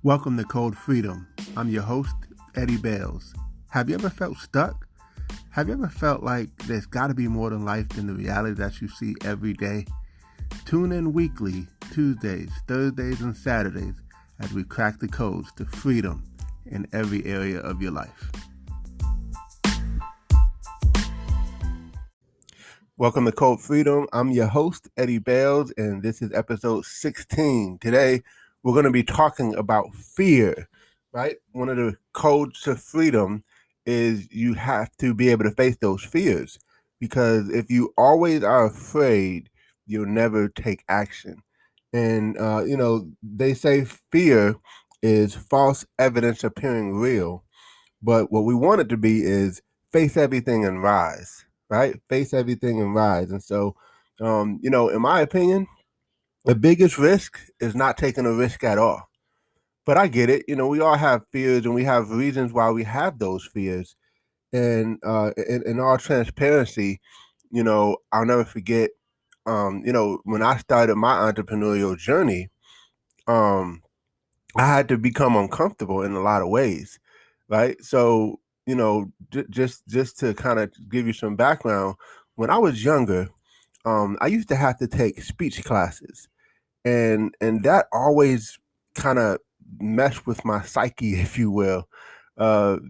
Welcome to Code Freedom. I'm your host, Eddie Bales. Have you ever felt stuck? Have you ever felt like there's got to be more than life than the reality that you see every day? Tune in weekly, Tuesdays, Thursdays, and Saturdays as we crack the codes to freedom in every area of your life. Welcome to Code Freedom. I'm your host, Eddie Bales, and this is episode 16. Today, we're going to be talking about fear, right? One of the codes to freedom is you have to be able to face those fears, because if you always are afraid, you'll never take action. And, they say fear is false evidence appearing real, but what we want it to be is face everything and rise, right? Face everything and rise. And so, in my opinion, the biggest risk is not taking a risk at all. But I get it. We all have fears and we have reasons why we have those fears. And in all transparency, I'll never forget, when I started my entrepreneurial journey, I had to become uncomfortable in a lot of ways, right? So, just to kind of give you some background, when I was younger, I used to have to take speech classes, and that always kind of messed with my psyche, if you will,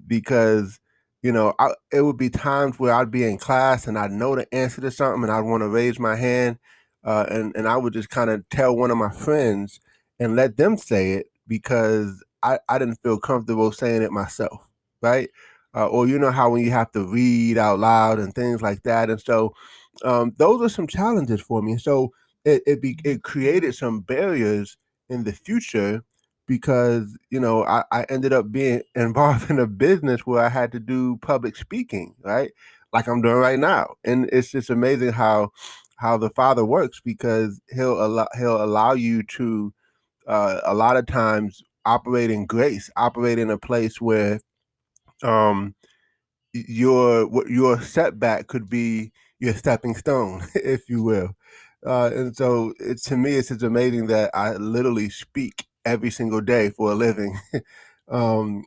because it would be times where I'd be in class and I'd know the answer to something and I'd want to raise my hand, and I would just kind of tell one of my friends and let them say it because I didn't feel comfortable saying it myself, right? Or how when you have to read out loud and things like that, and so those are some challenges for me. So it created some barriers in the future because I ended up being involved in a business where I had to do public speaking, right? Like I'm doing right now. And it's just amazing how the Father works, because he'll allow you to a lot of times operate in grace, operate in a place where um your setback could be your stepping stone, if you will. And so to me, it's just amazing that I literally speak every single day for a living. And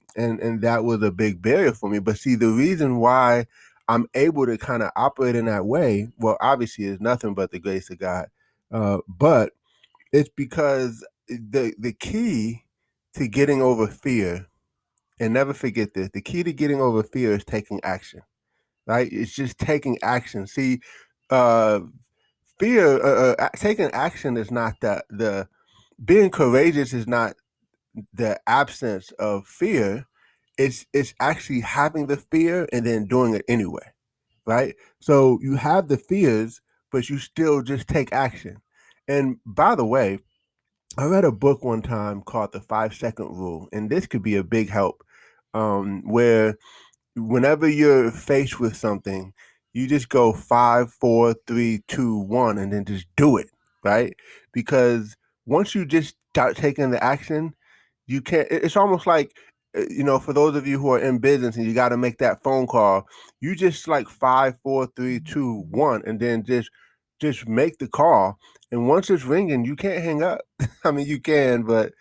that was a big barrier for me. But see, the reason why I'm able to kind of operate in that way, well, obviously, is nothing but the grace of God. But it's because the key to getting over fear, and never forget this, the key to getting over fear is taking action, right? It's just taking action. See, uh, fear, taking action is not the being courageous is not the absence of fear. It's actually having the fear and then doing it anyway, right? So you have the fears, but you still just take action. And by the way, I read a book one time called The 5 Second Rule, and this could be a big help. Where whenever you're faced with something, you just go 5, 4, 3, 2, 1, and then just do it, right? Because once you just start taking the action, you can't. It's almost like, for those of you who are in business and you got to make that phone call, you just like 5, 4, 3, 2, 1, and then just make the call. And once it's ringing, you can't hang up. I mean, you can, but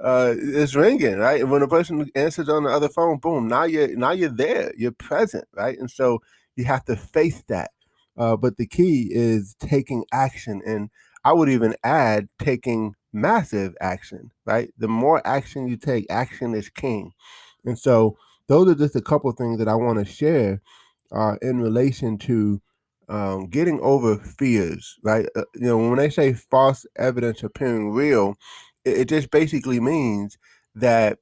it's ringing, right? And when a person answers on the other phone, boom, now you're there, you're present, right? And so you have to face that. But the key is taking action, and I would even add taking massive action, right? The more action you take, action is king. And so those are just a couple things that I want to share in relation to getting over fears, right? When they say false evidence appearing real, it just basically means that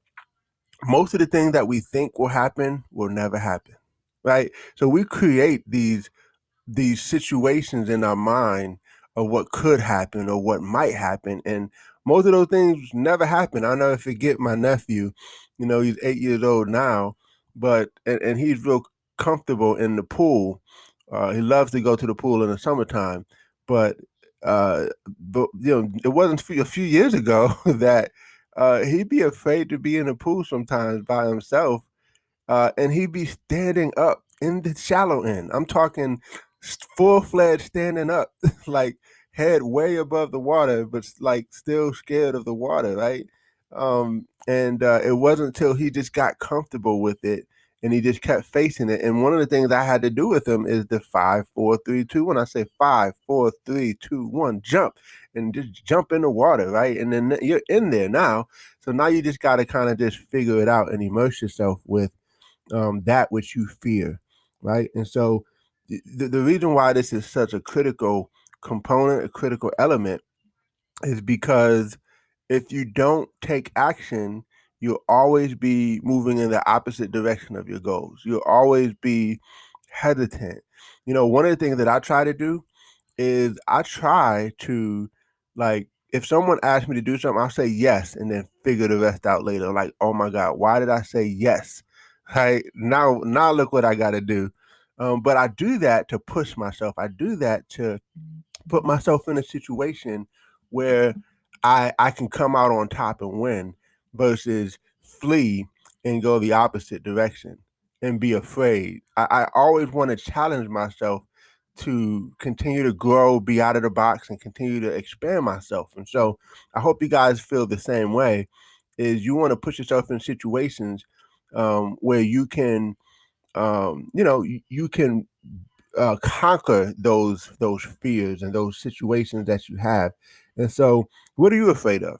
most of the things that we think will never happen, right? So we create these situations in our mind of what could happen or what might happen, and most of those things never happen. I'll never forget my nephew. He's 8 years old now, but and he's real comfortable in the pool. He loves to go to the pool in the summertime, but it wasn't a few years ago that he'd be afraid to be in the pool sometimes by himself, and he'd be standing up in the shallow end. I'm talking full-fledged standing up, like head way above the water, but like still scared of the water, right? And it wasn't until he just got comfortable with it and he just kept facing it. And one of the things I had to do with him is the 5, 4, 3, 2. When I say 5, 4, 3, 2, 1, jump, and just jump in the water, right? And then you're in there now. So now you just got to kind of just figure it out and immerse yourself with that which you fear, right? And so the reason why this is such a critical component, a critical element, is because if you don't take action, you'll always be moving in the opposite direction of your goals. You'll always be hesitant. One of the things that I try to do is I try to, like, if someone asks me to do something, I'll say yes and then figure the rest out later. Like, oh my God, why did I say yes? Right now, look what I got to do. But I do that to push myself. I do that to put myself in a situation where I can come out on top and win versus flee and go the opposite direction and be afraid. I always want to challenge myself to continue to grow, be out of the box, and continue to expand myself. And so I hope you guys feel the same way. Is you want to put yourself in situations where you can, you can conquer those fears and those situations that you have. And so, what are you afraid of?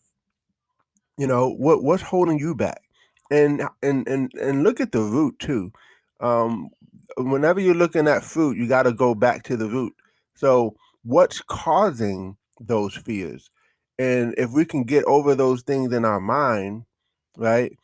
What's holding you back? And look at the root too. Um, Whenever you're looking at fruit, you got to go back to the root. So, what's causing those fears? And if we can get over those things in our mind, right?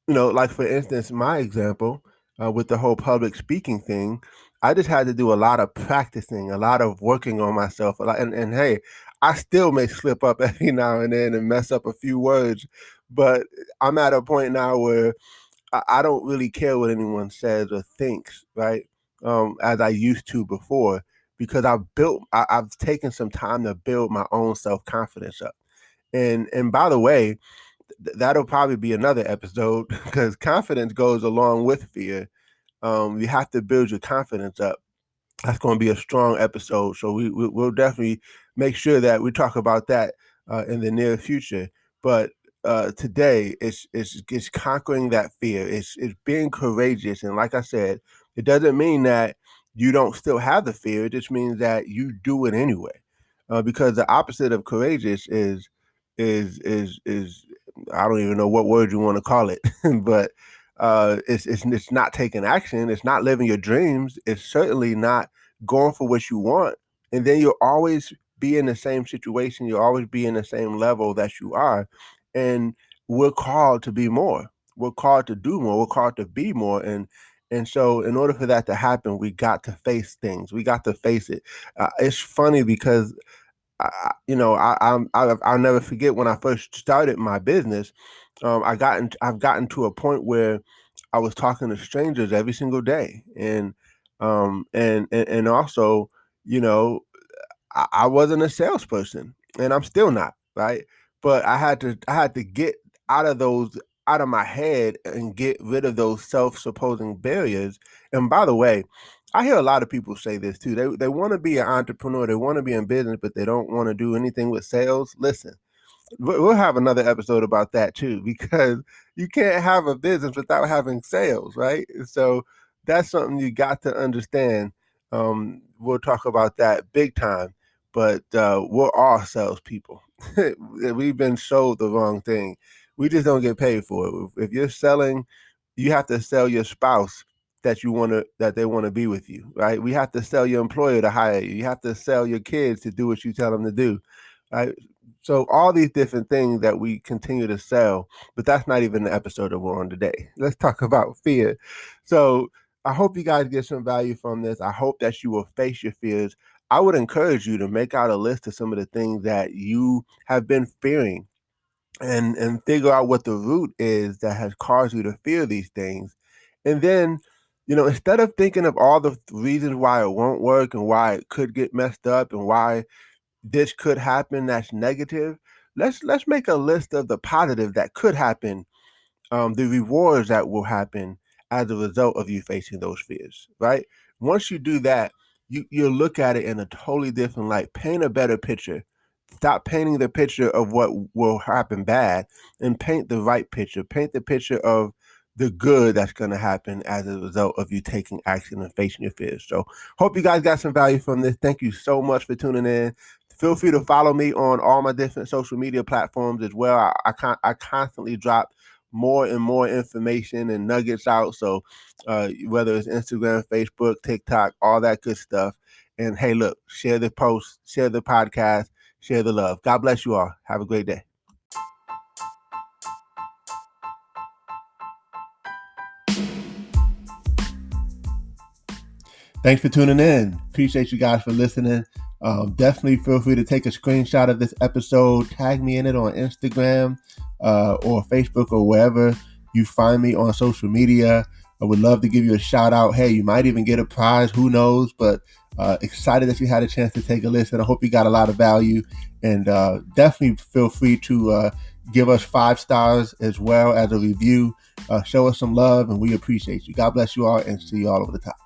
Like for instance, my example with the whole public speaking thing, I just had to do a lot of practicing, a lot of working on myself. And hey, I still may slip up every now and then and mess up a few words, but I'm at a point now where I don't really care what anyone says or thinks, right? As I used to before, because I've taken some time to build my own self confidence up. And by the way, that'll probably be another episode because confidence goes along with fear. You have to build your confidence up. That's going to be a strong episode. So we'll definitely make sure that we talk about that in the near future. But today, it's conquering that fear. It's being courageous. And like I said, it doesn't mean that you don't still have the fear. It just means that you do it anyway. Because the opposite of courageous is I don't even know what word you want to call it, but it's not taking action. It's not living your dreams. It's certainly not going for what you want. And then you'll always be in the same situation. You'll always be in the same level that you are. And we're called to be more. We're called to do more. We're called to be more. And so, in order for that to happen, we got to face things. We got to face it. It's funny because I'll never forget when I first started my business. I've gotten to a point where I was talking to strangers every single day, and also, you know, I wasn't a salesperson, and I'm still not, right? But I had to get out of those out of my head and get rid of those self-supposing barriers. And by the way, I hear a lot of people say this too. They want to be an entrepreneur, they want to be in business, but they don't want to do anything with sales. Listen, we'll have another episode about that too, because you can't have a business without having sales, right? So that's something you got to understand. We'll talk about that big time, but we're all salespeople. We've been sold the wrong thing. We just don't get paid for it. If you're selling, you have to sell your spouse that they want to be with you, right? We have to sell your employer to hire you. You have to sell your kids to do what you tell them to do, right? So all these different things that we continue to sell, but that's not even the episode that we're on today. Let's talk about fear. So I hope you guys get some value from this. I hope that you will face your fears. I would encourage you to make out a list of some of the things that you have been fearing and figure out what the root is that has caused you to fear these things. And then, instead of thinking of all the reasons why it won't work and why it could get messed up and why this could happen that's negative, let's make a list of the positive that could happen, the rewards that will happen as a result of you facing those fears, right? Once you do that, you'll look at it in a totally different light, paint a better picture, Stop painting the picture of what will happen bad and paint the right picture. Paint the picture of the good that's going to happen as a result of you taking action and facing your fears. So hope you guys got some value from this. Thank you so much for tuning in. Feel free to follow me on all my different social media platforms as well. I constantly drop more and more information and nuggets out. So whether it's Instagram, Facebook, TikTok, all that good stuff. And hey, look, share the post, share the podcast, share the love. God bless you all. Have a great day. Thanks for tuning in. Appreciate you guys for listening. Definitely feel free to take a screenshot of this episode, tag me in it on Instagram or Facebook or wherever you find me on social media. I would love to give you a shout out. Hey, you might even get a prize. Who knows? But excited that you had a chance to take a listen. I hope you got a lot of value. And definitely feel free to give us 5 stars as well as a review. Show us some love, and we appreciate you. God bless you all, and see you all over the top.